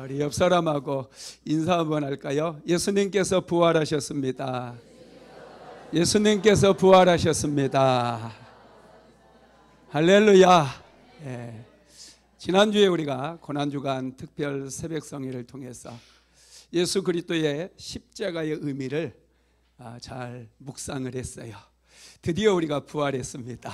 우리 옆 사람하고 인사 한번 할까요? 예수님께서 부활하셨습니다. 예수님께서 부활하셨습니다. 할렐루야. 예. 지난주에 우리가 고난주간 특별 새벽성회를 통해서 예수 그리스도의 십자가의 의미를 잘 묵상을 했어요. 드디어 우리가 부활했습니다.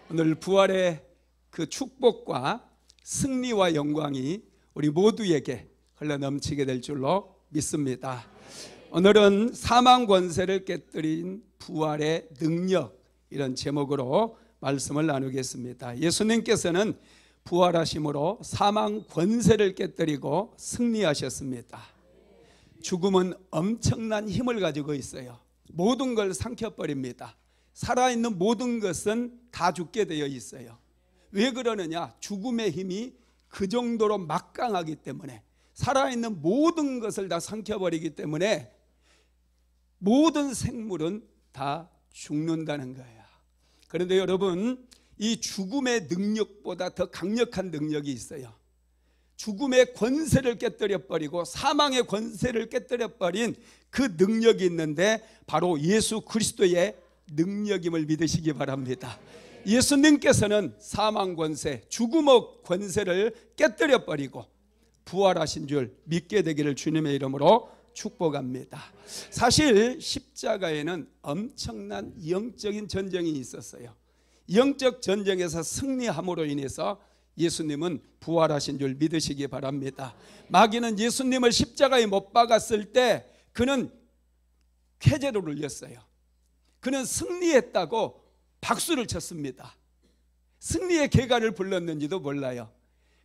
오늘 부활의 그 축복과 승리와 영광이 우리 모두에게 흘러넘치게 될 줄로 믿습니다. 오늘은 사망 권세를 깨뜨린 부활의 능력, 이런 제목으로 말씀을 나누겠습니다. 예수님께서는 부활하심으로 사망 권세를 깨뜨리고 승리하셨습니다. 죽음은 엄청난 힘을 가지고 있어요. 모든 걸 삼켜버립니다. 살아있는 모든 것은 다 죽게 되어 있어요. 왜 그러느냐? 죽음의 힘이 그 정도로 막강하기 때문에, 살아있는 모든 것을 다 삼켜버리기 때문에 모든 생물은 다 죽는다는 거예요. 그런데 여러분, 이 죽음의 능력보다 더 강력한 능력이 있어요. 죽음의 권세를 깨뜨려버리고 사망의 권세를 깨뜨려버린 그 능력이 있는데 바로 예수 그리스도의 능력임을 믿으시기 바랍니다. 예수님께서는 사망 권세, 죽음의 권세를 깨뜨려버리고 부활하신 줄 믿게 되기를 주님의 이름으로 축복합니다. 사실 십자가에는 엄청난 영적인 전쟁이 있었어요. 영적 전쟁에서 승리함으로 인해서 예수님은 부활하신 줄 믿으시기 바랍니다. 마귀는 예수님을 십자가에 못 박았을 때 그는 쾌재를 울렸어요. 그는 승리했다고 박수를 쳤습니다. 승리의 계가를 불렀는지도 몰라요.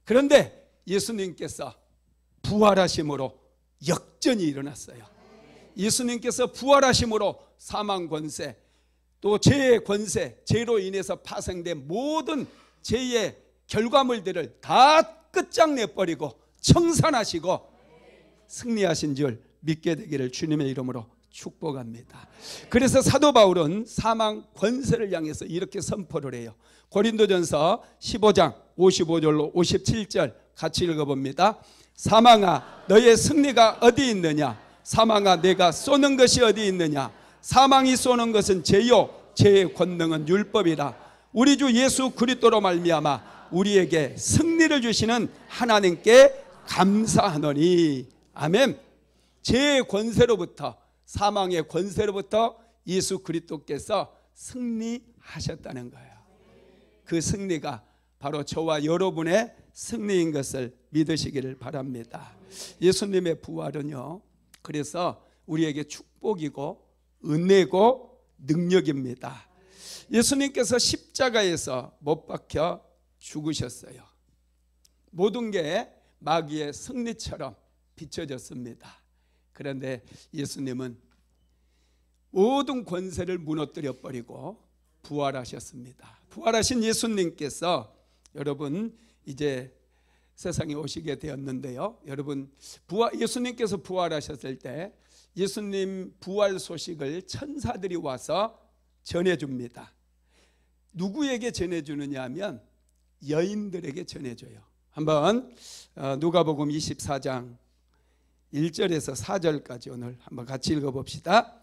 그런데 예수님께서 부활하심으로 역전이 일어났어요. 예수님께서 부활하심으로 사망 권세, 또 죄의 권세, 죄로 인해서 파생된 모든 죄의 결과물들을 다 끝장내버리고 청산하시고 승리하신 줄 믿게 되기를 주님의 이름으로 축복합니다. 그래서 사도 바울은 사망 권세를 향해서 이렇게 선포를 해요. 고린도전서 15장 55절로 57절 같이 읽어봅니다. 사망아, 너의 승리가 어디 있느냐? 사망아, 내가 쏘는 것이 어디 있느냐? 사망이 쏘는 것은 죄요, 죄의 권능은 율법이라. 우리 주 예수 그리스도로 말미암아 우리에게 승리를 주시는 하나님께 감사하노니. 아멘. 죄의 권세로부터, 사망의 권세로부터 예수 그리스도께서 승리하셨다는 거예요. 그 승리가 바로 저와 여러분의 승리인 것을 믿으시기를 바랍니다. 예수님의 부활은요, 그래서 우리에게 축복이고 은혜고 능력입니다. 예수님께서 십자가에서 못 박혀 죽으셨어요. 모든 게 마귀의 승리처럼 비춰졌습니다. 그런데 예수님은 모든 권세를 무너뜨려 버리고 부활하셨습니다. 부활하신 예수님께서 여러분 이제 세상에 오시게 되었는데요. 여러분, 예수님께서 부활하셨을 때 예수님 부활 소식을 천사들이 와서 전해줍니다. 누구에게 전해주느냐 하면 여인들에게 전해줘요. 한번 누가복음 24장 1절에서 4절까지 오늘 한번 같이 읽어봅시다.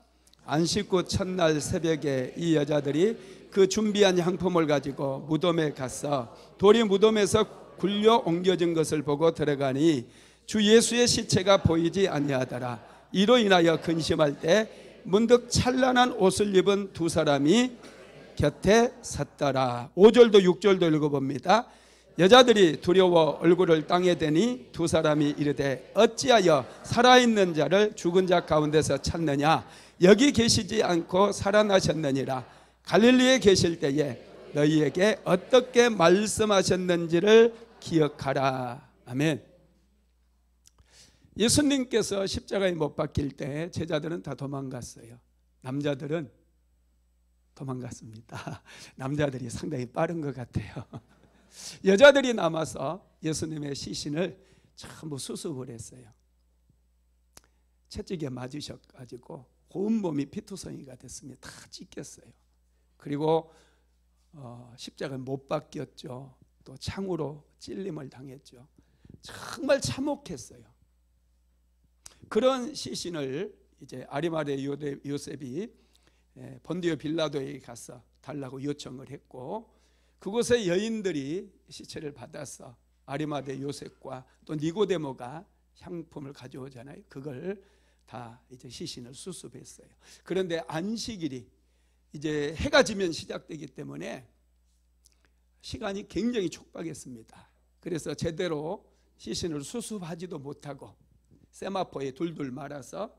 안식구 첫날 새벽에 이 여자들이 그 준비한 향품을 가지고 무덤에 가서 돌이 무덤에서 굴려 옮겨진 것을 보고 들어가니 주 예수의 시체가 보이지 아니하더라. 이로 인하여 근심할 때 문득 찬란한 옷을 입은 두 사람이 곁에 섰더라. 5절도 6절도 읽어봅니다. 여자들이 두려워 얼굴을 땅에 대니 두 사람이 이르되 어찌하여 살아있는 자를 죽은 자 가운데서 찾느냐? 여기 계시지 않고 살아나셨느니라. 갈릴리에 계실 때에 너희에게 어떻게 말씀하셨는지를 기억하라. 아멘. 예수님께서 십자가에 못 박힐 때 제자들은 다 도망갔어요. 남자들은 도망갔습니다. 남자들이 상당히 빠른 것 같아요. 여자들이 남아서 예수님의 시신을 전부 수습을 했어요. 채찍에 맞으셔가지고 온몸이 피투성이가 됐습니다. 다 찢겼어요. 그리고 십자가에 못 박혔죠. 또 창으로 찔림을 당했죠. 정말 참혹했어요. 그런 시신을 이제 아리마대 요셉이 본디오 빌라도에게 가서 달라고 요청을 했고, 그곳의 여인들이 시체를 받아서 아리마대 요셉과 또 니고데모가 향품을 가져오잖아요. 그걸 다 이제 시신을 수습했어요. 그런데 안식일이 이제 해가 지면 시작되기 때문에 시간이 굉장히 촉박했습니다. 그래서 제대로 시신을 수습하지도 못하고 세마포에 둘둘 말아서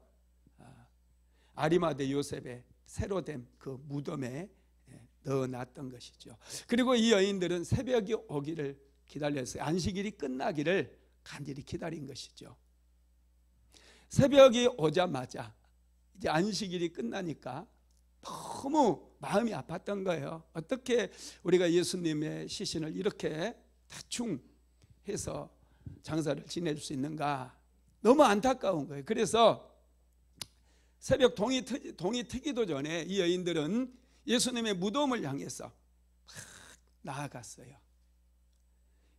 아리마대 요셉의 새로 된 그 무덤에 넣어놨던 것이죠. 그리고 이 여인들은 새벽이 오기를 기다렸어요. 안식일이 끝나기를 간절히 기다린 것이죠. 새벽이 오자마자 이제 안식일이 끝나니까 너무 마음이 아팠던 거예요. 어떻게 우리가 예수님의 시신을 이렇게 대충 해서 장사를 지낼 수 있는가, 너무 안타까운 거예요. 그래서 새벽 동이 트기도 전에 이 여인들은 예수님의 무덤을 향해서 나아갔어요.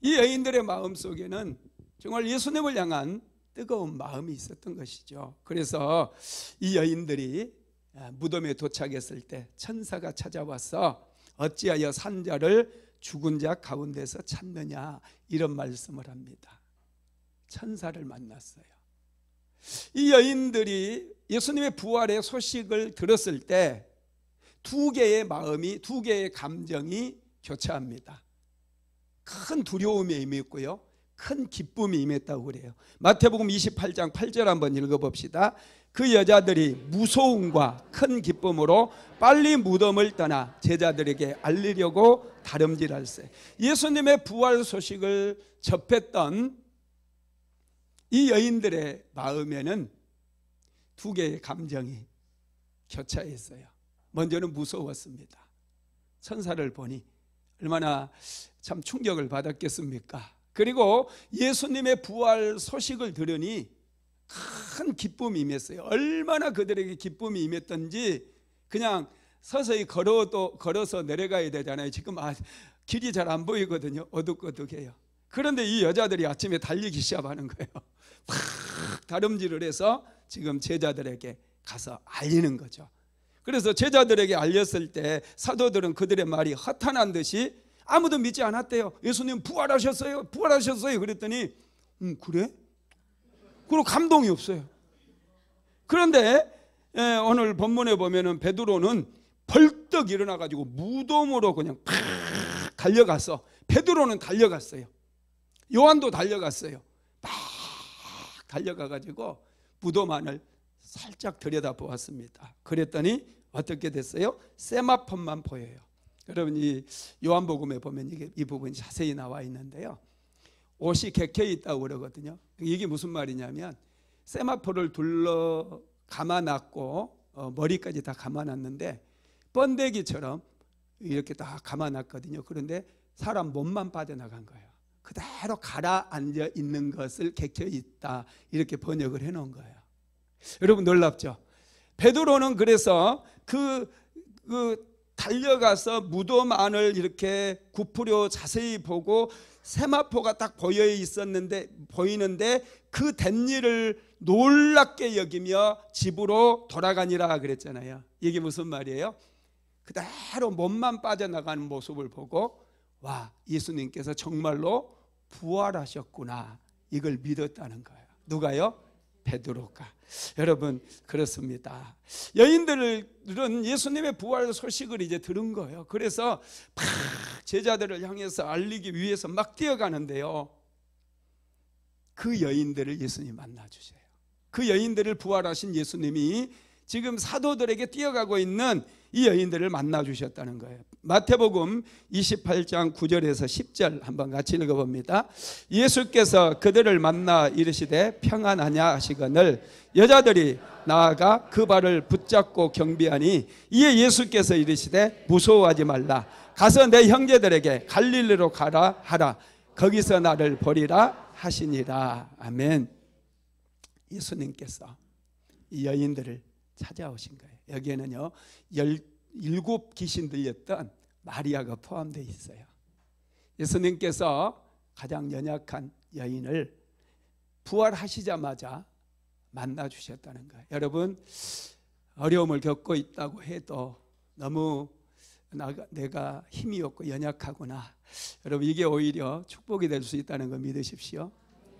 이 여인들의 마음속에는 정말 예수님을 향한 뜨거운 마음이 있었던 것이죠. 그래서 이 여인들이 무덤에 도착했을 때 천사가 찾아와서 어찌하여 산자를 죽은 자 가운데서 찾느냐, 이런 말씀을 합니다. 천사를 만났어요. 이 여인들이 예수님의 부활의 소식을 들었을 때 두 개의 마음이, 두 개의 감정이 교차합니다. 큰 두려움이 임했고요, 큰 기쁨이 임했다고 그래요. 마태복음 28장 8절 한번 읽어봅시다. 그 여자들이 무서움과 큰 기쁨으로 빨리 무덤을 떠나 제자들에게 알리려고 다름질할세. 예수님의 부활 소식을 접했던 이 여인들의 마음에는 두 개의 감정이 교차했어요. 먼저는 무서웠습니다. 천사를 보니 얼마나 참 충격을 받았겠습니까? 그리고 예수님의 부활 소식을 들으니 큰 기쁨이 임했어요. 얼마나 그들에게 기쁨이 임했던지, 그냥 서서히 걸어서 내려가야 되잖아요. 지금 길이 잘 안 보이거든요. 어둑어둑해요. 그런데 이 여자들이 아침에 달리기 시작하는 거예요. 팍 다름질을 해서 지금 제자들에게 가서 알리는 거죠. 그래서 제자들에게 알렸을 때 사도들은 그들의 말이 허탄한 듯이 아무도 믿지 않았대요. 예수님 부활하셨어요, 부활하셨어요. 그랬더니 그래? 그리고 감동이 없어요. 그런데 오늘 본문에 보면은 베드로는 벌떡 일어나 가지고 무덤으로 그냥 팍 달려가서, 베드로는 달려갔어요. 요한도 달려갔어요. 막 달려가 가지고 무덤 안을 살짝 들여다보았습니다. 그랬더니 어떻게 됐어요? 세마포만 보여요. 여러분, 이 요한복음에 보면 이 부분이 자세히 나와 있는데요, 옷이 개켜 있다고 그러거든요. 이게 무슨 말이냐면 세마포를 둘러 감아놨고 머리까지 다 감아놨는데 번데기처럼 이렇게 다 감아놨거든요. 그런데 사람 몸만 빠져나간 거예요. 그대로 가라앉아 있는 것을 개켜 있다, 이렇게 번역을 해놓은 거예요. 여러분, 놀랍죠? 베드로는 그래서 그 달려가서 무덤 안을 이렇게 구부려 자세히 보고 세마포가 딱 보이는데 그 된 일을 놀랍게 여기며 집으로 돌아가니라 그랬잖아요. 이게 무슨 말이에요? 그대로 몸만 빠져나가는 모습을 보고, 와, 예수님께서 정말로 부활하셨구나, 이걸 믿었다는 거예요. 누가요? 베드로가. 여러분, 그렇습니다. 여인들은 예수님의 부활 소식을 이제 들은 거예요. 그래서 막 제자들을 향해서 알리기 위해서 막 뛰어가는데요, 그 여인들을 예수님 만나주세요. 그 여인들을 부활하신 예수님이 지금 사도들에게 뛰어가고 있는 이 여인들을 만나주셨다는 거예요. 마태복음 28장 9절에서 10절 한번 같이 읽어봅니다. 예수께서 그들을 만나 이르시되 평안하냐 하시거늘 여자들이 나아가 그 발을 붙잡고 경비하니, 이에 예수께서 이르시되 무서워하지 말라. 가서 내 형제들에게 갈릴리로 가라 하라. 거기서 나를 보리라 하시니라. 아멘. 예수님께서 이 여인들을 찾아오신 거예요. 여기에는요 17 귀신 들렸던 마리아가 포함되어 있어요. 예수님께서 가장 연약한 여인을 부활하시자마자 만나 주셨다는 거예요. 여러분, 어려움을 겪고 있다고 해도 너무 내가 힘이 없고 연약하구나, 여러분, 이게 오히려 축복이 될 수 있다는 거 믿으십시오.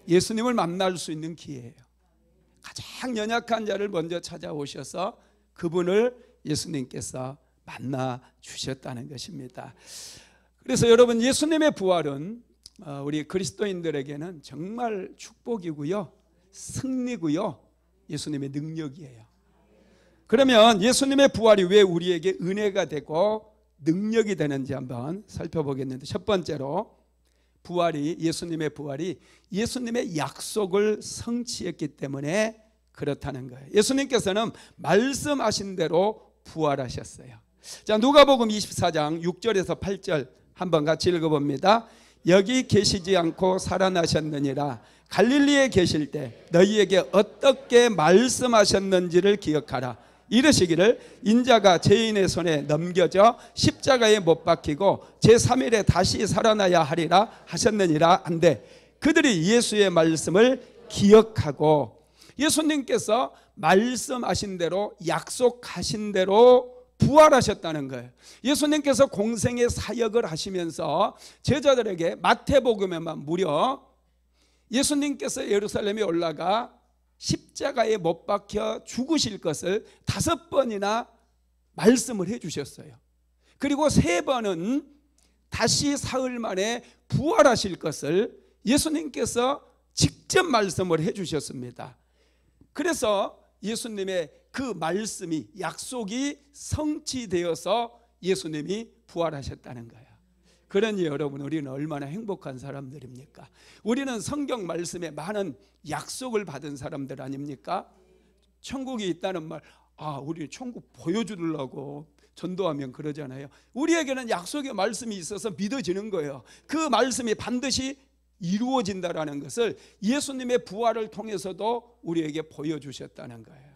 예수님을 만날 수 있는 기회예요. 가장 연약한 자를 먼저 찾아오셔서 그분을 예수님께서 만나 주셨다는 것입니다. 그래서 여러분, 예수님의 부활은 우리 그리스도인들에게는 정말 축복이고요, 승리고요, 예수님의 능력이에요. 그러면 예수님의 부활이 왜 우리에게 은혜가 되고 능력이 되는지 한번 살펴보겠는데, 첫 번째로 예수님의 부활이 예수님의 약속을 성취했기 때문에 그렇다는 거예요. 예수님께서는 말씀하신 대로 부활하셨어요. 자, 누가복음 24장 6절에서 8절 한번 같이 읽어봅니다. 여기 계시지 않고 살아나셨느니라. 갈릴리에 계실 때 너희에게 어떻게 말씀하셨는지를 기억하라. 이르시기를 인자가 죄인의 손에 넘겨져 십자가에 못 박히고 제3일에 다시 살아나야 하리라 하셨느니라 한데, 그들이 예수의 말씀을 기억하고 예수님께서 말씀하신 대로, 약속하신 대로 부활하셨다는 거예요. 예수님께서 공생의 사역을 하시면서 제자들에게 마태복음에만 무려 예수님께서 예루살렘에 올라가 십자가에 못 박혀 죽으실 것을 5번이나 말씀을 해 주셨어요. 그리고 3번은 다시 사흘 만에 부활하실 것을 예수님께서 직접 말씀을 해 주셨습니다. 그래서 예수님의 그 말씀이, 약속이 성취되어서 예수님이 부활하셨다는 거예요. 그러니 여러분, 우리는 얼마나 행복한 사람들입니까? 우리는 성경 말씀에 많은 약속을 받은 사람들 아닙니까? 천국이 있다는 말, 우리 천국 보여주려고 전도하면 그러잖아요. 우리에게는 약속의 말씀이 있어서 믿어지는 거예요. 그 말씀이 반드시 이루어진다라는 것을 예수님의 부활을 통해서도 우리에게 보여주셨다는 거예요.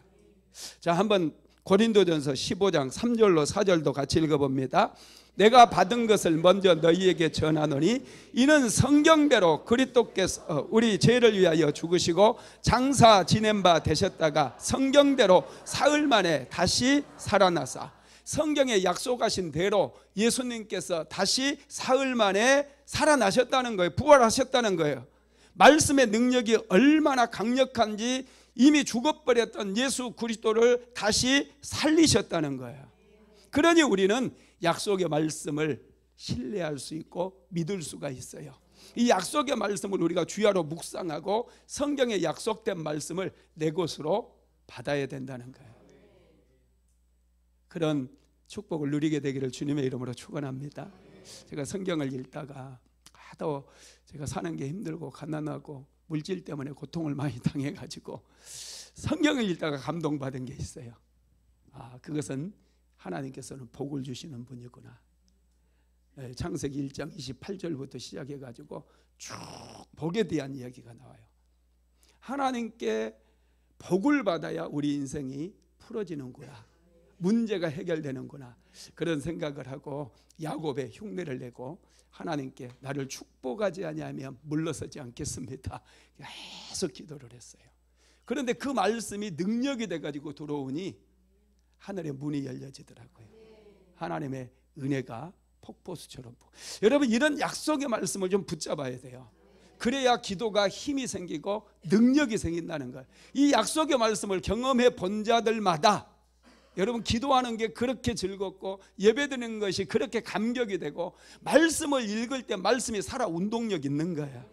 자, 한번 고린도전서 15장 3절로 4절도 같이 읽어봅니다. 내가 받은 것을 먼저 너희에게 전하노니 이는 성경대로 그리스도께서 우리 죄를 위하여 죽으시고 장사 지낸 바 되셨다가 성경대로 사흘 만에 다시 살아나사, 성경에 약속하신 대로 예수님께서 다시 사흘 만에 살아나셨다는 거예요. 부활하셨다는 거예요. 말씀의 능력이 얼마나 강력한지 이미 죽어버렸던 예수 그리스도를 다시 살리셨다는 거예요. 그러니 우리는 약속의 말씀을 신뢰할 수 있고 믿을 수가 있어요. 이 약속의 말씀을 우리가 주야로 묵상하고 성경에 약속된 말씀을 내 것으로 받아야 된다는 거예요. 그런 축복을 누리게 되기를 주님의 이름으로 축원합니다. 제가 성경을 읽다가 하도 제가 사는 게 힘들고 가난하고 물질 때문에 고통을 많이 당해가지고 성경을 읽다가 감동받은 게 있어요. 그것은 하나님께서는 복을 주시는 분이구나. 창세기 1장 28절부터 시작해가지고 쭉 복에 대한 이야기가 나와요. 하나님께 복을 받아야 우리 인생이 풀어지는구나, 문제가 해결되는구나, 그런 생각을 하고 야곱의 흉내를 내고 하나님께 나를 축복하지 아니하면 물러서지 않겠습니다, 계속 기도를 했어요. 그런데 그 말씀이 능력이 돼가지고 들어오니 하늘의 문이 열려지더라고요. 하나님의 은혜가 폭포수처럼. 여러분, 이런 약속의 말씀을 좀 붙잡아야 돼요. 그래야 기도가 힘이 생기고 능력이 생긴다는 거예요. 이 약속의 말씀을 경험해 본 자들마다 여러분, 기도하는 게 그렇게 즐겁고 예배드리는 것이 그렇게 감격이 되고 말씀을 읽을 때 말씀이 살아 운동력 있는 거예요.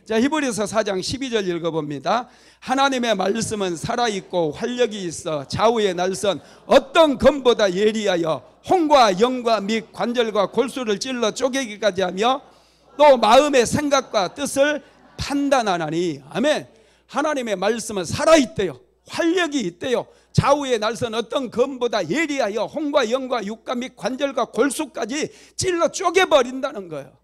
자, 히브리서 4장 12절 읽어봅니다. 하나님의 말씀은 살아있고 활력이 있어 좌우의 날선 어떤 검보다 예리하여 혼과 영과 및 관절과 골수를 찔러 쪼개기까지 하며 또 마음의 생각과 뜻을 판단하나니. 아멘. 하나님의 말씀은 살아있대요. 활력이 있대요. 좌우의 날선 어떤 검보다 예리하여 혼과 영과 육과 및 관절과 골수까지 찔러 쪼개버린다는 거예요.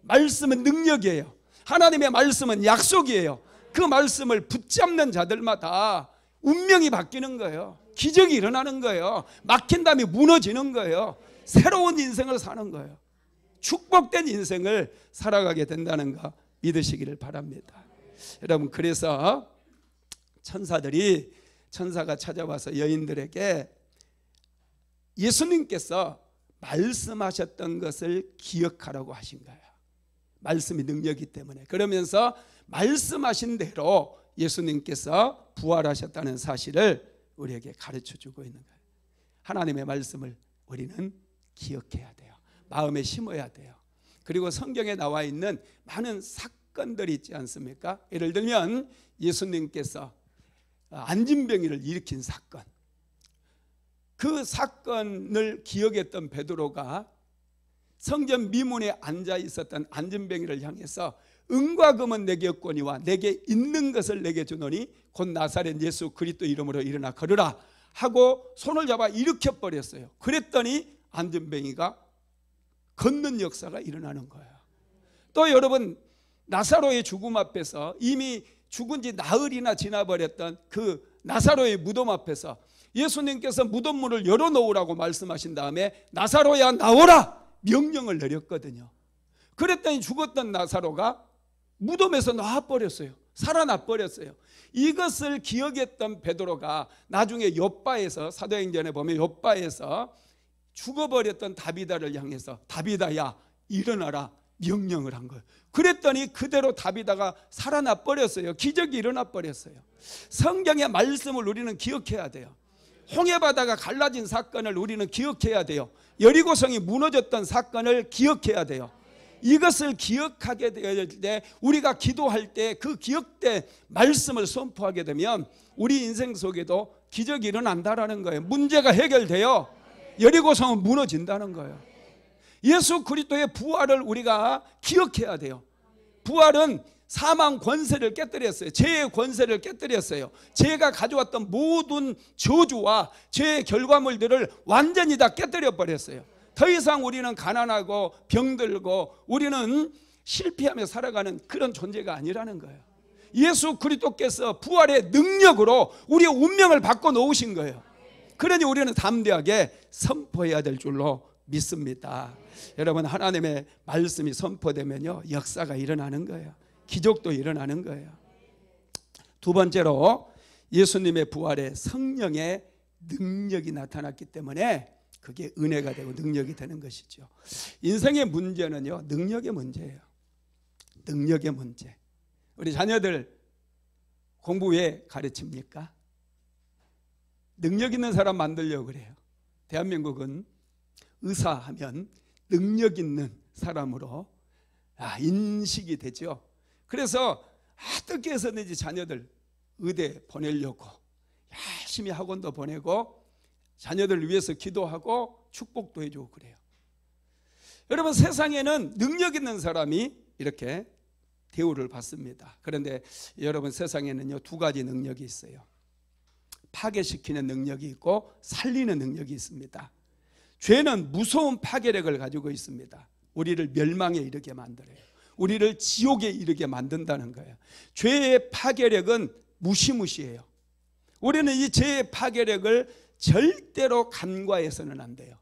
말씀은 능력이에요. 하나님의 말씀은 약속이에요. 그 말씀을 붙잡는 자들마다 운명이 바뀌는 거예요. 기적이 일어나는 거예요. 막힌 담이 무너지는 거예요. 새로운 인생을 사는 거예요. 축복된 인생을 살아가게 된다는 거 믿으시기를 바랍니다. 여러분, 그래서 천사가 찾아와서 여인들에게 예수님께서 말씀하셨던 것을 기억하라고 하신 거예요. 말씀이 능력이기 때문에. 그러면서 말씀하신 대로 예수님께서 부활하셨다는 사실을 우리에게 가르쳐주고 있는 거예요. 하나님의 말씀을 우리는 기억해야 돼요. 마음에 심어야 돼요. 그리고 성경에 나와 있는 많은 사건들이 있지 않습니까? 예를 들면 예수님께서 안진병이를 일으킨 사건, 그 사건을 기억했던 베드로가 성전 미문에 앉아 있었던 안진병이를 향해서 은과 금은 내게 없거니와 내게 있는 것을 내게 주노니 곧 나사렛 예수 그리스도 이름으로 일어나 걸으라 하고 손을 잡아 일으켜 버렸어요. 그랬더니 안진병이가 걷는 역사가 일어나는 거예요. 또 여러분, 나사로의 죽음 앞에서 이미 죽은 지 나흘이나 지나버렸던 그 나사로의 무덤 앞에서 예수님께서 무덤문을 열어놓으라고 말씀하신 다음에 나사로야 나오라 명령을 내렸거든요. 그랬더니 죽었던 나사로가 무덤에서 나와버렸어요. 살아나버렸어요. 이것을 기억했던 베드로가 나중에 욥바에서, 사도행전에 보면 욥바에서 죽어버렸던 다비다를 향해서 다비다야 일어나라 명령을 한 거예요. 그랬더니 그대로 다비다가 살아나 버렸어요. 기적이 일어나 버렸어요. 성경의 말씀을 우리는 기억해야 돼요. 홍해바다가 갈라진 사건을 우리는 기억해야 돼요. 여리고성이 무너졌던 사건을 기억해야 돼요. 이것을 기억하게 될 때, 우리가 기도할 때 그 기억된 말씀을 선포하게 되면 우리 인생 속에도 기적이 일어난다는 거예요. 문제가 해결돼요. 여리고성은 무너진다는 거예요. 예수 그리스도의 부활을 우리가 기억해야 돼요. 부활은 사망 권세를 깨뜨렸어요. 죄의 권세를 깨뜨렸어요. 죄가 가져왔던 모든 저주와 죄의 결과물들을 완전히 다 깨뜨려 버렸어요. 더 이상 우리는 가난하고 병들고 우리는 실패하며 살아가는 그런 존재가 아니라는 거예요. 예수 그리스도께서 부활의 능력으로 우리의 운명을 바꿔놓으신 거예요. 그러니 우리는 담대하게 선포해야 될 줄로 믿습니다. 여러분, 하나님의 말씀이 선포되면요, 역사가 일어나는 거예요. 기적도 일어나는 거예요. 두 번째로 예수님의 부활에 성령의 능력이 나타났기 때문에 그게 은혜가 되고 능력이 되는 것이죠. 인생의 문제는요, 능력의 문제예요. 능력의 문제. 우리 자녀들 공부 왜 가르칩니까? 능력 있는 사람 만들려고 그래요. 대한민국은 의사하면 능력 있는 사람으로 인식이 되죠. 그래서 어떻게 해서든지 자녀들 의대 보내려고 열심히 학원도 보내고 자녀들을 위해서 기도하고 축복도 해주고 그래요. 여러분, 세상에는 능력 있는 사람이 이렇게 대우를 받습니다. 그런데 여러분, 세상에는요, 두 가지 능력이 있어요. 파괴시키는 능력이 있고 살리는 능력이 있습니다. 죄는 무서운 파괴력을 가지고 있습니다. 우리를 멸망에 이르게 만들어요. 우리를 지옥에 이르게 만든다는 거예요. 죄의 파괴력은 무시무시해요. 우리는 이 죄의 파괴력을 절대로 간과해서는 안 돼요.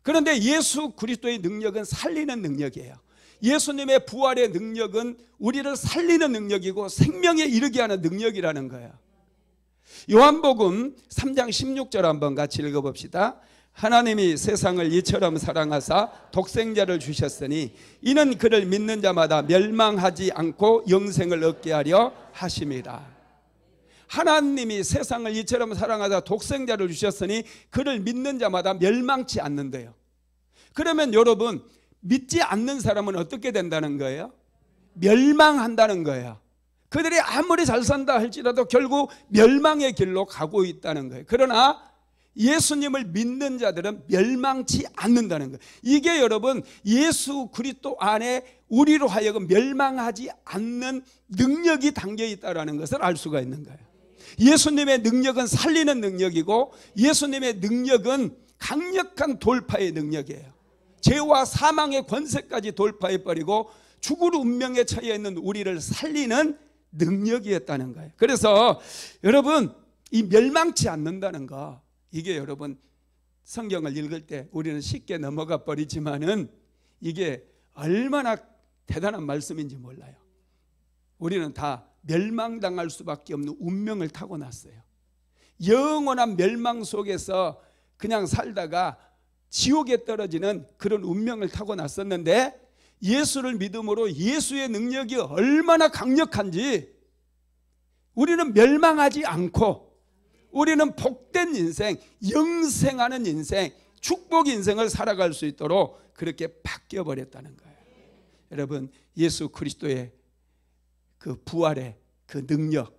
그런데 예수 그리스도의 능력은 살리는 능력이에요. 예수님의 부활의 능력은 우리를 살리는 능력이고 생명에 이르게 하는 능력이라는 거예요. 요한복음 3장 16절 한번 같이 읽어봅시다. 하나님이 세상을 이처럼 사랑하사 독생자를 주셨으니 이는 그를 믿는 자마다 멸망하지 않고 영생을 얻게 하려 하심이라. 하나님이 세상을 이처럼 사랑하사 독생자를 주셨으니 그를 믿는 자마다 멸망치 않는데요. 그러면 여러분, 믿지 않는 사람은 어떻게 된다는 거예요? 멸망한다는 거예요. 그들이 아무리 잘 산다 할지라도 결국 멸망의 길로 가고 있다는 거예요. 그러나 예수님을 믿는 자들은 멸망치 않는다는 거예요. 이게 여러분, 예수 그리스도 안에 우리로 하여금 멸망하지 않는 능력이 담겨 있다는 것을 알 수가 있는 거예요. 예수님의 능력은 살리는 능력이고 예수님의 능력은 강력한 돌파의 능력이에요. 죄와 사망의 권세까지 돌파해버리고 죽을 운명에 처해 있는 우리를 살리는 능력이었다는 거예요. 그래서 여러분, 이 멸망치 않는다는 거, 이게 여러분 성경을 읽을 때 우리는 쉽게 넘어가 버리지만은 이게 얼마나 대단한 말씀인지 몰라요. 우리는 다 멸망당할 수밖에 없는 운명을 타고났어요. 영원한 멸망 속에서 그냥 살다가 지옥에 떨어지는 그런 운명을 타고났었는데, 예수를 믿음으로 예수의 능력이 얼마나 강력한지 우리는 멸망하지 않고 우리는 복된 인생, 영생하는 인생, 축복 인생을 살아갈 수 있도록 그렇게 바뀌어버렸다는 거예요. 여러분, 예수 그리스도의 그 부활의 그 능력,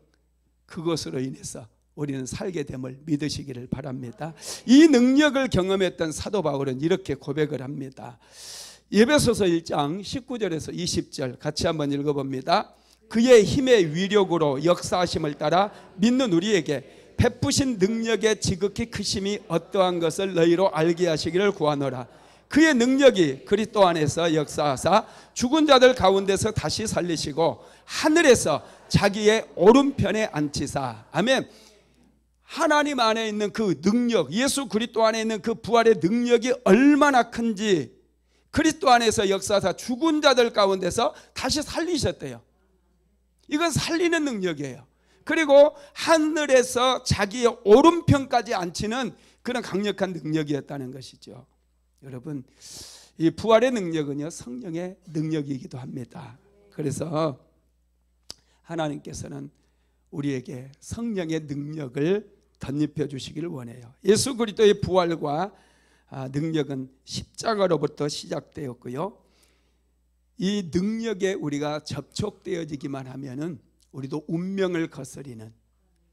그것으로 인해서 우리는 살게 됨을 믿으시기를 바랍니다. 이 능력을 경험했던 사도 바울은 이렇게 고백을 합니다. 에베소서 1장 19절에서 20절 같이 한번 읽어봅니다. 그의 힘의 위력으로 역사하심을 따라 믿는 우리에게 베푸신 능력의 지극히 크심이 어떠한 것을 너희로 알게 하시기를 구하노라. 그의 능력이 그리스도 안에서 역사하사 죽은 자들 가운데서 다시 살리시고 하늘에서 자기의 오른편에 앉히사. 아멘. 하나님 안에 있는 그 능력, 예수 그리스도 안에 있는 그 부활의 능력이 얼마나 큰지, 그리스도 안에서 역사하사 죽은 자들 가운데서 다시 살리셨대요. 이건 살리는 능력이에요. 그리고 하늘에서 자기의 오른편까지 앉히는 그런 강력한 능력이었다는 것이죠. 여러분, 이 부활의 능력은요, 성령의 능력이기도 합니다. 그래서 하나님께서는 우리에게 성령의 능력을 덧입혀 주시기를 원해요. 예수 그리스도의 부활과 능력은 십자가로부터 시작되었고요. 이 능력에 우리가 접촉되어지기만 하면은 우리도 운명을 거스리는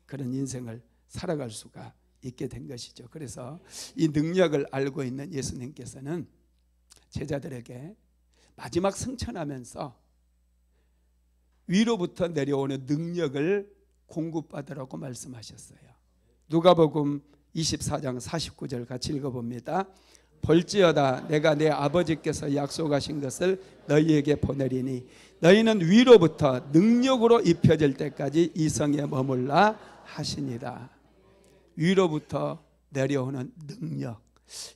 그런 인생을 살아갈 수가 있게 된 것이죠. 그래서 이 능력을 알고 있는 예수님께서는 제자들에게 마지막 승천하면서 위로부터 내려오는 능력을 공급받으라고 말씀하셨어요. 누가복음 24장 49절 같이 읽어봅니다. 볼지어다 내가 내 아버지께서 약속하신 것을 너희에게 보내리니 너희는 위로부터 능력으로 입혀질 때까지 이 성에 머물라 하시니라. 위로부터 내려오는 능력,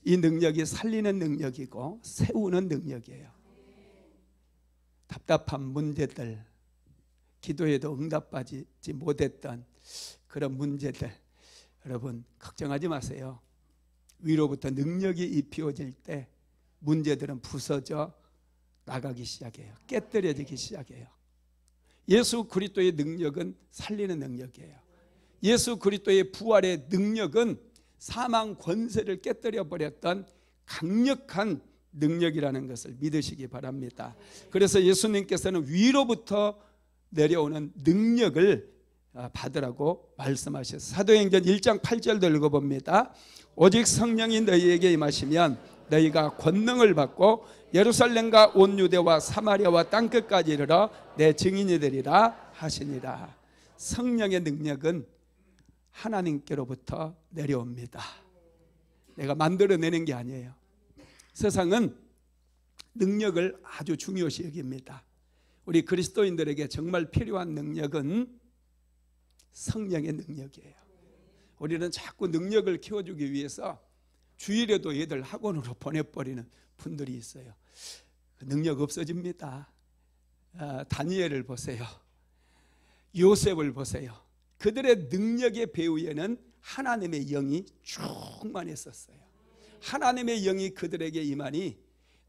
이 능력이 살리는 능력이고 세우는 능력이에요. 답답한 문제들, 기도에도 응답받지 못했던 그런 문제들, 여러분 걱정하지 마세요. 위로부터 능력이 입혀질 때 문제들은 부서져 나가기 시작해요. 깨뜨려지기 시작해요. 예수 그리스도의 능력은 살리는 능력이에요. 예수 그리스도의 부활의 능력은 사망 권세를 깨뜨려 버렸던 강력한 능력이라는 것을 믿으시기 바랍니다. 그래서 예수님께서는 위로부터 내려오는 능력을 받으라고 말씀하셨어요. 사도행전 1장 8절도 읽어봅니다. 오직 성령이 너희에게 임하시면 너희가 권능을 받고 예루살렘과 온 유대와 사마리아와 땅끝까지 이르러 내 증인이 되리라 하시니라. 성령의 능력은 하나님께로부터 내려옵니다. 내가 만들어내는 게 아니에요. 세상은 능력을 아주 중요시 여깁니다. 우리 그리스도인들에게 정말 필요한 능력은 성령의 능력이에요. 우리는 자꾸 능력을 키워주기 위해서 주일에도 애들 학원으로 보내버리는 분들이 있어요. 능력 없어집니다. 다니엘을 보세요. 요셉을 보세요. 그들의 능력의 배후에는 하나님의 영이 충만했었어요. 하나님의 영이 그들에게 임하니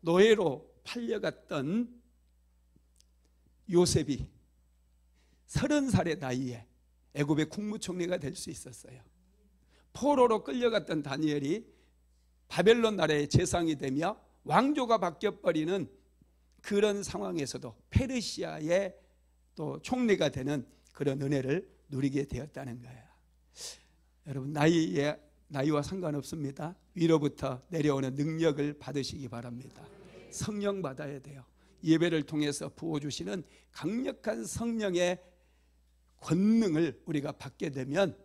노예로 팔려갔던 요셉이 30살의 나이에 애굽의 국무총리가 될 수 있었어요. 포로로 끌려갔던 다니엘이 바벨론 나라의 제상이 되며 왕조가 바뀌어버리는 그런 상황에서도 페르시아의 또 총리가 되는 그런 은혜를 누리게 되었다는 거예요. 여러분, 나이와 상관없습니다. 위로부터 내려오는 능력을 받으시기 바랍니다. 성령 받아야 돼요. 예배를 통해서 부어주시는 강력한 성령의 권능을 우리가 받게 되면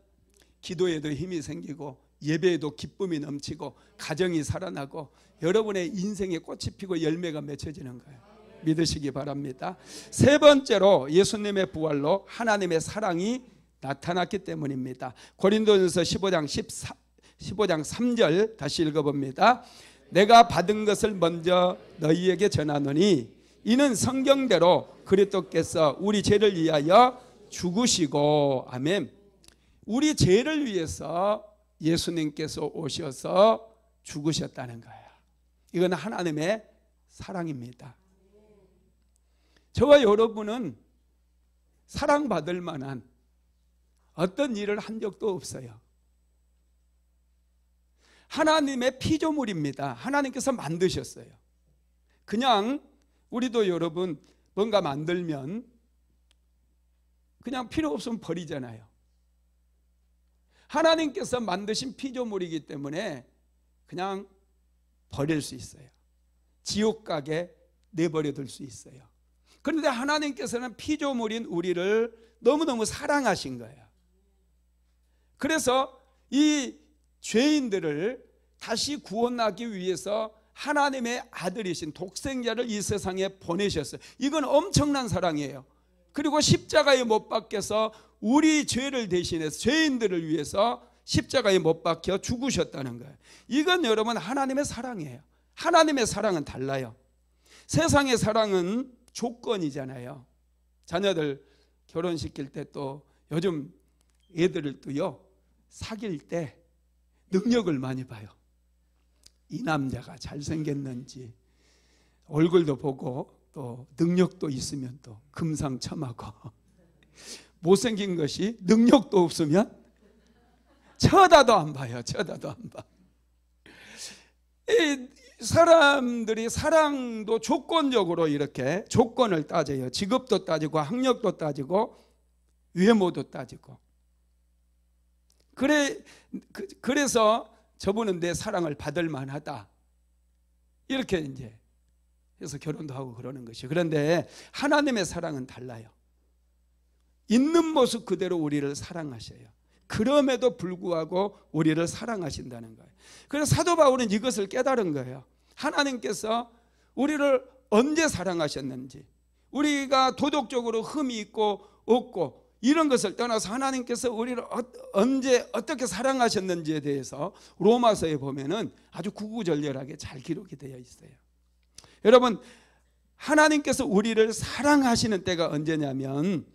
기도에도 힘이 생기고 예배에도 기쁨이 넘치고 가정이 살아나고 여러분의 인생에 꽃이 피고 열매가 맺혀지는 거예요. 믿으시기 바랍니다. 세 번째로 예수님의 부활로 하나님의 사랑이 나타났기 때문입니다. 고린도전서 15장 3절 다시 읽어봅니다. 내가 받은 것을 먼저 너희에게 전하노니 이는 성경대로 그리스도께서 우리 죄를 위하여 죽으시고, 아멘. 우리 죄를 위해서 예수님께서 오셔서 죽으셨다는 거예요. 이건 하나님의 사랑입니다. 저와 여러분은 사랑받을 만한 어떤 일을 한 적도 없어요. 하나님의 피조물입니다. 하나님께서 만드셨어요. 그냥 우리도 여러분 뭔가 만들면 그냥 필요 없으면 버리잖아요. 하나님께서 만드신 피조물이기 때문에 그냥 버릴 수 있어요. 지옥 가게 내버려 둘 수 있어요. 그런데 하나님께서는 피조물인 우리를 너무너무 사랑하신 거예요. 그래서 이 죄인들을 다시 구원하기 위해서 하나님의 아들이신 독생자를 이 세상에 보내셨어요. 이건 엄청난 사랑이에요. 그리고 십자가에 못 박혀서 우리 죄를 대신해서 죄인들을 위해서 십자가에 못 박혀 죽으셨다는 거예요. 이건 여러분 하나님의 사랑이에요. 하나님의 사랑은 달라요. 세상의 사랑은 조건이잖아요. 자녀들 결혼시킬 때 또 요즘 애들을 또요 사귈 때 능력을 많이 봐요. 이 남자가 잘생겼는지 얼굴도 보고 또 능력도 있으면 또 금상첨화고, 못생긴 것이 능력도 없으면 쳐다도 안 봐요. 쳐다도 안 봐. 이 사람들이 사랑도 조건적으로 이렇게 조건을 따져요. 직업도 따지고 학력도 따지고 외모도 따지고. 그래서 저분은 내 사랑을 받을 만하다, 이렇게 이제 해서 결혼도 하고 그러는 것이에요. 그런데 하나님의 사랑은 달라요. 있는 모습 그대로 우리를 사랑하셔요. 그럼에도 불구하고 우리를 사랑하신다는 거예요. 그래서 사도 바울은 이것을 깨달은 거예요. 하나님께서 우리를 언제 사랑하셨는지, 우리가 도덕적으로 흠이 있고 없고 이런 것을 떠나서 하나님께서 우리를 언제 어떻게 사랑하셨는지에 대해서 로마서에 보면은 아주 구구절절하게 잘 기록이 되어 있어요. 여러분, 하나님께서 우리를 사랑하시는 때가 언제냐면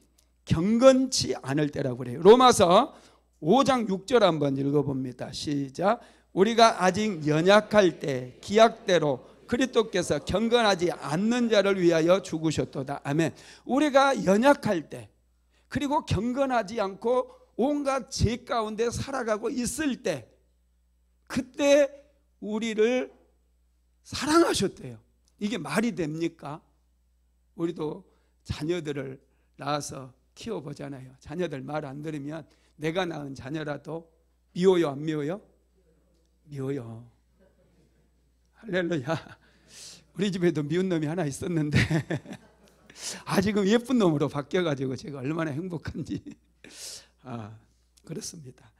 경건치 않을 때라고 그래요. 로마서 5장 6절 한번 읽어봅니다. 시작. 우리가 아직 연약할 때 기약대로 그리스도께서 경건하지 않는 자를 위하여 죽으셨도다. 아멘. 우리가 연약할 때, 그리고 경건하지 않고 온갖 죄 가운데 살아가고 있을 때, 그때 우리를 사랑하셨대요. 이게 말이 됩니까? 우리도 자녀들을 낳아서 키워보잖아요. 자녀들 말 안 들으면 내가 낳은 자녀라도 미워요, 안 미워요? 미워요. 할렐루야. 우리 집에도 미운 놈이 하나 있었는데 아직은 예쁜 놈으로 바뀌어가지고 제가 얼마나 행복한지. 그렇습니다.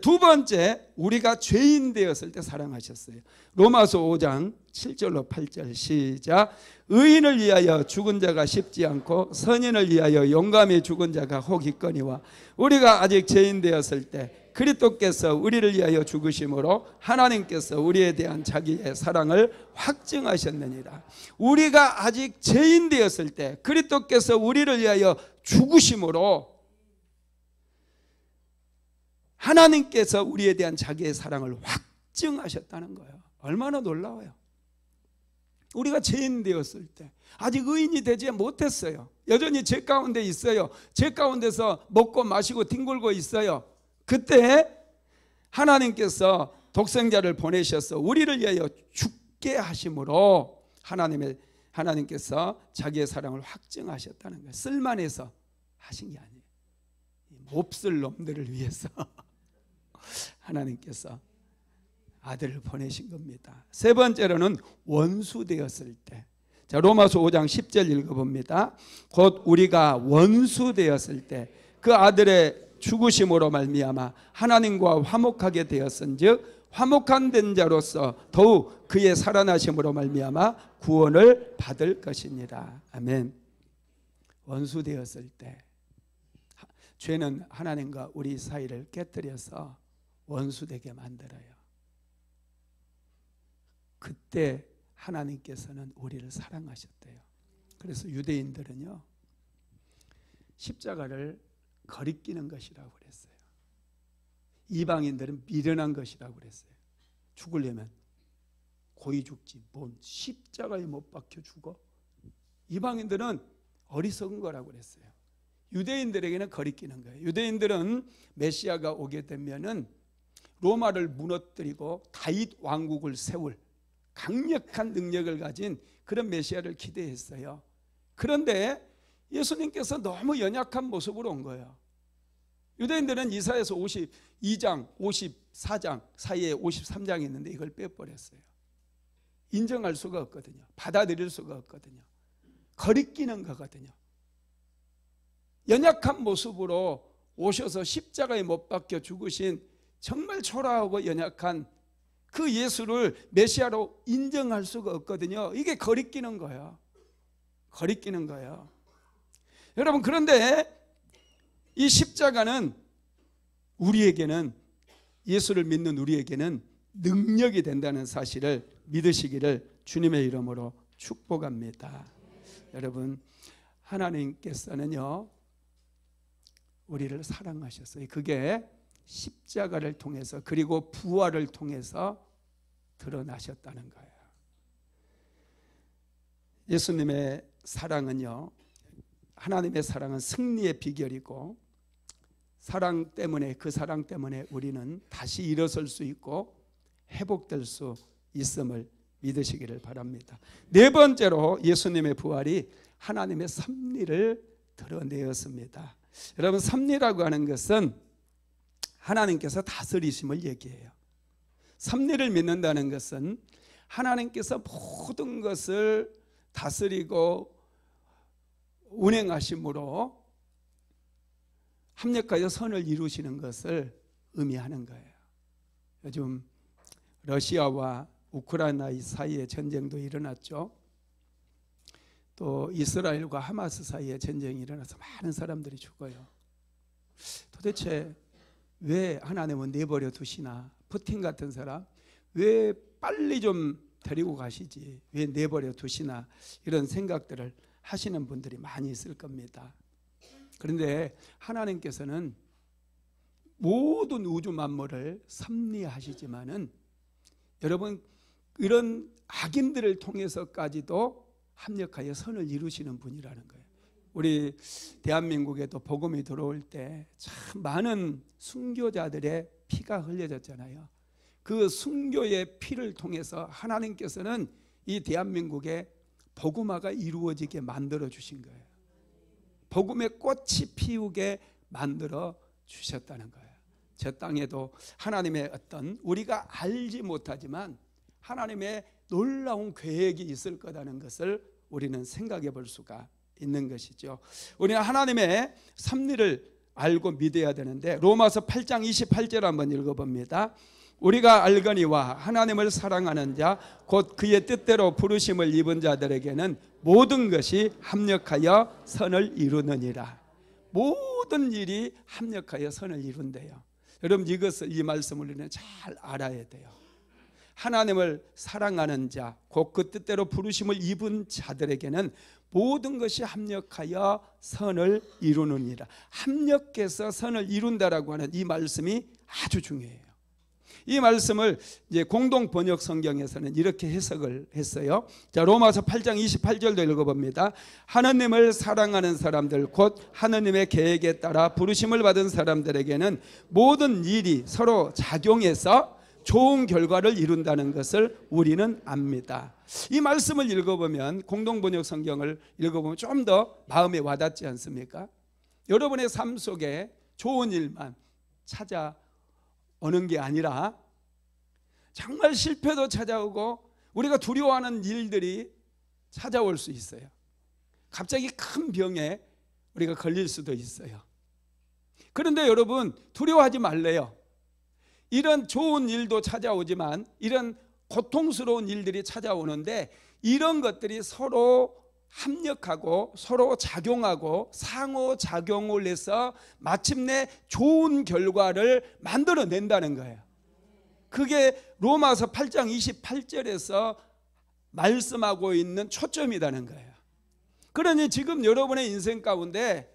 두 번째, 우리가 죄인 되었을 때 사랑하셨어요. 로마서 5장 7절로 8절 시작. 의인을 위하여 죽은 자가 쉽지 않고 선인을 위하여 용감히 죽은 자가 혹 있거니와 우리가 아직 죄인 되었을 때 그리스도께서 우리를 위하여 죽으심으로 하나님께서 우리에 대한 자기의 사랑을 확증하셨느니라. 우리가 아직 죄인 되었을 때 그리스도께서 우리를 위하여 죽으심으로 하나님께서 우리에 대한 자기의 사랑을 확증하셨다는 거예요. 얼마나 놀라워요. 우리가 죄인 되었을 때 아직 의인이 되지 못했어요. 여전히 죄 가운데 있어요. 죄 가운데서 먹고 마시고 뒹굴고 있어요. 그때 하나님께서 독생자를 보내셔서 우리를 위하여 죽게 하심으로 하나님께서 자기의 사랑을 확증하셨다는 거예요. 쓸만해서 하신 게 아니에요. 몹쓸 놈들을 위해서 하나님께서 아들을 보내신 겁니다. 세 번째로는 원수 되었을 때. 자, 로마서 5장 10절 읽어봅니다. 곧 우리가 원수 되었을 때 그 아들의 죽으심으로 말미암아 하나님과 화목하게 되었은즉 화목한 된 자로서 더욱 그의 살아나심으로 말미암아 구원을 받을 것이니라. 아멘. 원수 되었을 때 죄는 하나님과 우리 사이를 깨뜨려서 원수되게 만들어요. 그때 하나님께서는 우리를 사랑하셨대요. 그래서 유대인들은요, 십자가를 거리끼는 것이라고 그랬어요. 이방인들은 미련한 것이라고 그랬어요. 죽으려면 고이 죽지, 뭔 십자가에 못 박혀 죽어? 이방인들은 어리석은 거라고 그랬어요. 유대인들에게는 거리끼는 거예요. 유대인들은 메시아가 오게 되면은 로마를 무너뜨리고 다윗 왕국을 세울 강력한 능력을 가진 그런 메시아를 기대했어요. 그런데 예수님께서 너무 연약한 모습으로 온 거예요. 유대인들은 이사야서 52장, 54장 사이에 53장이 있는데 이걸 빼버렸어요. 인정할 수가 없거든요. 받아들일 수가 없거든요. 거리끼는 거거든요. 연약한 모습으로 오셔서 십자가에 못 박혀 죽으신 정말 초라하고 연약한 그 예수를 메시아로 인정할 수가 없거든요. 이게 거리끼는 거예요. 거리끼는 거예요. 여러분, 그런데 이 십자가는 우리에게는, 예수를 믿는 우리에게는 능력이 된다는 사실을 믿으시기를 주님의 이름으로 축복합니다. 여러분, 하나님께서는요, 우리를 사랑하셨어요. 그게 십자가를 통해서, 그리고 부활을 통해서 드러나셨다는 거예요. 예수님의 사랑은요, 하나님의 사랑은 승리의 비결이고, 사랑 때문에, 그 사랑 때문에 우리는 다시 일어설 수 있고 회복될 수 있음을 믿으시기를 바랍니다. 네 번째로 예수님의 부활이 하나님의 섭리를 드러내었습니다. 여러분, 섭리라고 하는 것은 하나님께서 다스리심을 얘기해요. 섭리를 믿는다는 것은 하나님께서 모든 것을 다스리고 운행하심으로 합력하여 선을 이루시는 것을 의미하는 거예요. 요즘 러시아와 우크라이나 사이에 전쟁도 일어났죠. 또 이스라엘과 하마스 사이에 전쟁이 일어나서 많은 사람들이 죽어요. 도대체 왜 하나님은 내버려 두시나? 푸틴 같은 사람 왜 빨리 좀 데리고 가시지, 왜 내버려 두시나, 이런 생각들을 하시는 분들이 많이 있을 겁니다. 그런데 하나님께서는 모든 우주 만물을 섭리하시지만은 여러분, 이런 악인들을 통해서까지도 합력하여 선을 이루시는 분이라는 거예요. 우리 대한민국에도 복음이 들어올 때 참 많은 순교자들의 피가 흘려졌잖아요. 그 순교의 피를 통해서 하나님께서는 이 대한민국에 복음화가 이루어지게 만들어 주신 거예요. 복음의 꽃이 피우게 만들어 주셨다는 거예요. 저 땅에도 하나님의 어떤 우리가 알지 못하지만 하나님의 놀라운 계획이 있을 거라는 것을 우리는 생각해 볼 수가 있는 것이죠. 우리는 하나님의 섭리를 알고 믿어야 되는데, 로마서 8장 28절 한번 읽어봅니다. 우리가 알거니와 하나님을 사랑하는 자 곧 그의 뜻대로 부르심을 입은 자들에게는 모든 것이 합력하여 선을 이루느니라. 모든 일이 합력하여 선을 이룬대요. 여러분, 이 말씀을 우리는 잘 알아야 돼요. 하나님을 사랑하는 자 곧 그 뜻대로 부르심을 입은 자들에게는 모든 것이 합력하여 선을 이루느니라. 합력해서 선을 이룬다라고 하는 이 말씀이 아주 중요해요. 이 말씀을 이제 공동 번역 성경에서는 이렇게 해석을 했어요. 자, 로마서 8장 28절도 읽어봅니다. 하느님을 사랑하는 사람들 곧 하느님의 계획에 따라 부르심을 받은 사람들에게는 모든 일이 서로 작용해서 좋은 결과를 이룬다는 것을 우리는 압니다. 이 말씀을 읽어보면, 공동 번역 성경을 읽어보면 좀 더 마음에 와닿지 않습니까? 여러분의 삶 속에 좋은 일만 찾아오는 게 아니라 정말 실패도 찾아오고 우리가 두려워하는 일들이 찾아올 수 있어요. 갑자기 큰 병에 우리가 걸릴 수도 있어요. 그런데 여러분, 두려워하지 말래요. 이런 좋은 일도 찾아오지만 이런 고통스러운 일들이 찾아오는데, 이런 것들이 서로 합력하고 서로 작용하고 상호작용을 해서 마침내 좋은 결과를 만들어낸다는 거예요. 그게 로마서 8장 28절에서 말씀하고 있는 초점이라는 거예요. 그러니 지금 여러분의 인생 가운데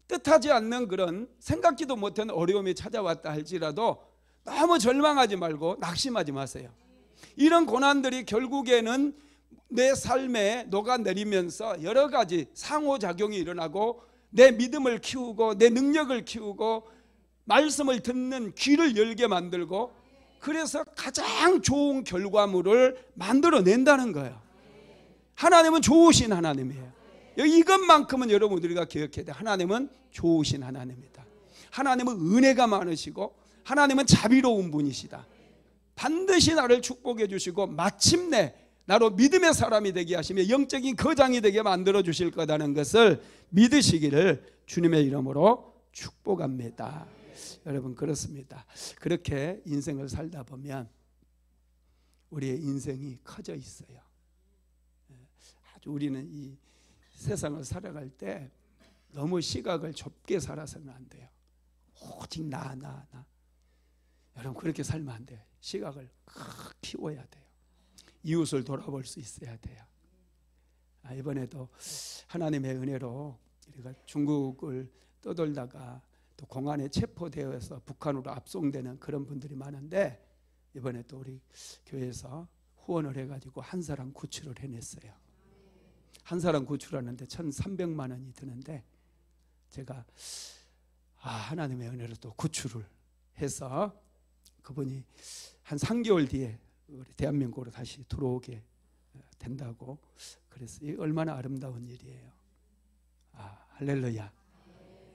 뜻하지 않는 그런 생각지도 못한 어려움이 찾아왔다 할지라도 너무 절망하지 말고 낙심하지 마세요. 이런 고난들이 결국에는 내 삶에 녹아내리면서 여러 가지 상호작용이 일어나고 내 믿음을 키우고 내 능력을 키우고 말씀을 듣는 귀를 열게 만들고 그래서 가장 좋은 결과물을 만들어낸다는 거예요. 하나님은 좋으신 하나님이에요. 이것만큼은 여러분 우리가 기억해야 돼요. 하나님은 좋으신 하나님이다. 하나님은 은혜가 많으시고 하나님은 자비로운 분이시다. 반드시 나를 축복해 주시고 마침내 나로 믿음의 사람이 되게 하시며 영적인 거장이 되게 만들어 주실 거다는 것을 믿으시기를 주님의 이름으로 축복합니다. 여러분 그렇습니다. 그렇게 인생을 살다 보면 우리의 인생이 커져 있어요. 아주 우리는 이 세상을 살아갈 때 너무 시각을 좁게 살아서는 안 돼요. 오직 나. 여러분 그렇게 살면 안 돼요. 시각을 키워야 돼요. 이웃을 돌아볼 수 있어야 돼요. 이번에도 하나님의 은혜로 우리가 중국을 떠돌다가 또 공안에 체포되어서 북한으로 압송되는 그런 분들이 많은데 이번에 또 우리 교회에서 후원을 해가지고 한 사람 구출을 해냈어요. 한 사람 구출하는데 1,300만 원이 드는데 제가 하나님의 은혜로 또 구출을 해서 그분이 한 3개월 뒤에 우리 대한민국으로 다시 들어오게 된다고 그래서 얼마나 아름다운 일이에요. 할렐루야.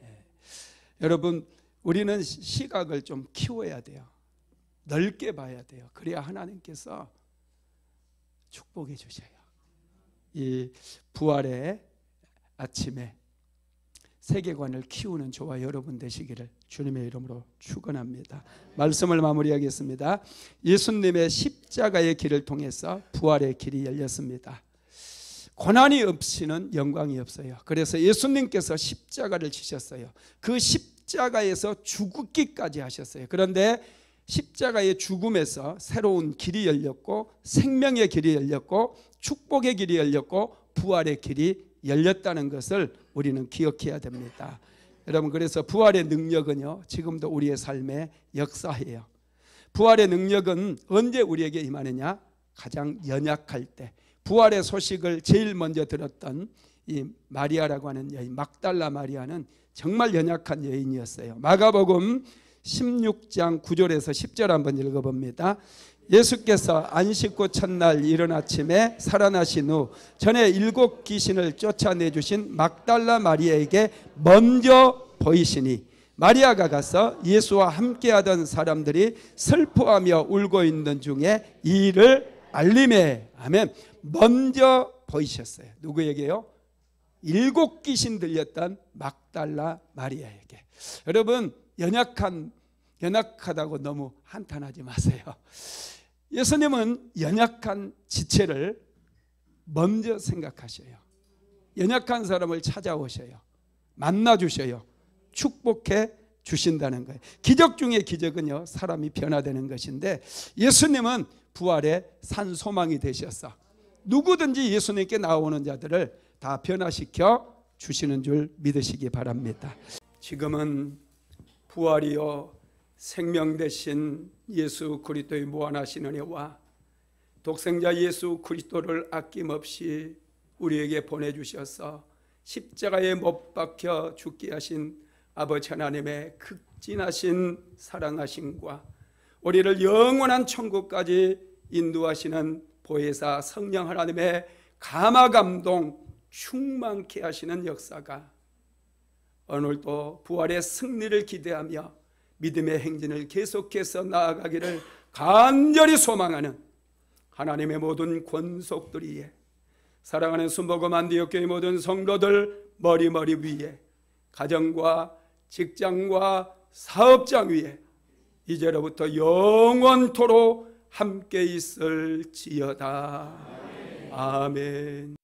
네. 여러분 우리는 시각을 좀 키워야 돼요. 넓게 봐야 돼요. 그래야 하나님께서 축복해 주셔요. 이 부활의 아침에 세계관을 키우는 저와 여러분 되시기를 주님의 이름으로 축원합니다. 말씀을 마무리하겠습니다. 예수님의 십자가의 길을 통해서 부활의 길이 열렸습니다. 고난이 없이는 영광이 없어요. 그래서 예수님께서 십자가를 지셨어요. 그 십자가에서 죽기까지 하셨어요. 그런데 십자가의 죽음에서 새로운 길이 열렸고 생명의 길이 열렸고 축복의 길이 열렸고 부활의 길이 열렸다는 것을 우리는 기억해야 됩니다. 여러분 그래서 부활의 능력은요 지금도 우리의 삶에 역사해요. 부활의 능력은 언제 우리에게 임하느냐? 가장 연약할 때. 부활의 소식을 제일 먼저 들었던 이 마리아라고 하는 여인, 막달라 마리아는 정말 연약한 여인이었어요. 마가복음 16장 9절에서 10절 한번 읽어봅니다. 예수께서 안식 후 첫날 이른 아침에 살아나신 후 전에 7 귀신을 쫓아내주신 막달라 마리아에게 먼저 보이시니 마리아가 가서 예수와 함께하던 사람들이 슬퍼하며 울고 있는 중에 이 일을 알림해. 아멘. 먼저 보이셨어요. 누구에게요? 7 귀신 들렸던 막달라 마리아에게. 여러분 연약하다고 너무 한탄하지 마세요. 예수님은 연약한 지체를 먼저 생각하셔요. 연약한 사람을 찾아오셔요. 만나주셔요. 축복해 주신다는 거예요. 기적 중에 기적은요 사람이 변화되는 것인데 예수님은 부활의 산 소망이 되셔서 누구든지 예수님께 나오는 자들을 다 변화시켜 주시는 줄 믿으시기 바랍니다. 지금은 부활이요 생명 되신 예수 그리스도의 무한하신 은혜와 독생자 예수 그리스도를 아낌없이 우리에게 보내주셔서 십자가에 못 박혀 죽게 하신 아버지 하나님의 극진하신 사랑하심과 우리를 영원한 천국까지 인도하시는 보혜사 성령 하나님의 감화감동 충만케 하시는 역사가 오늘도 부활의 승리를 기대하며 믿음의 행진을 계속해서 나아가기를 간절히 소망하는 하나님의 모든 권속들 위에 사랑하는 순복음 안디옥교회 모든 성도들 머리 위에 가정과 직장과 사업장 위에 이제로부터 영원토록 함께 있을지어다. 아멘.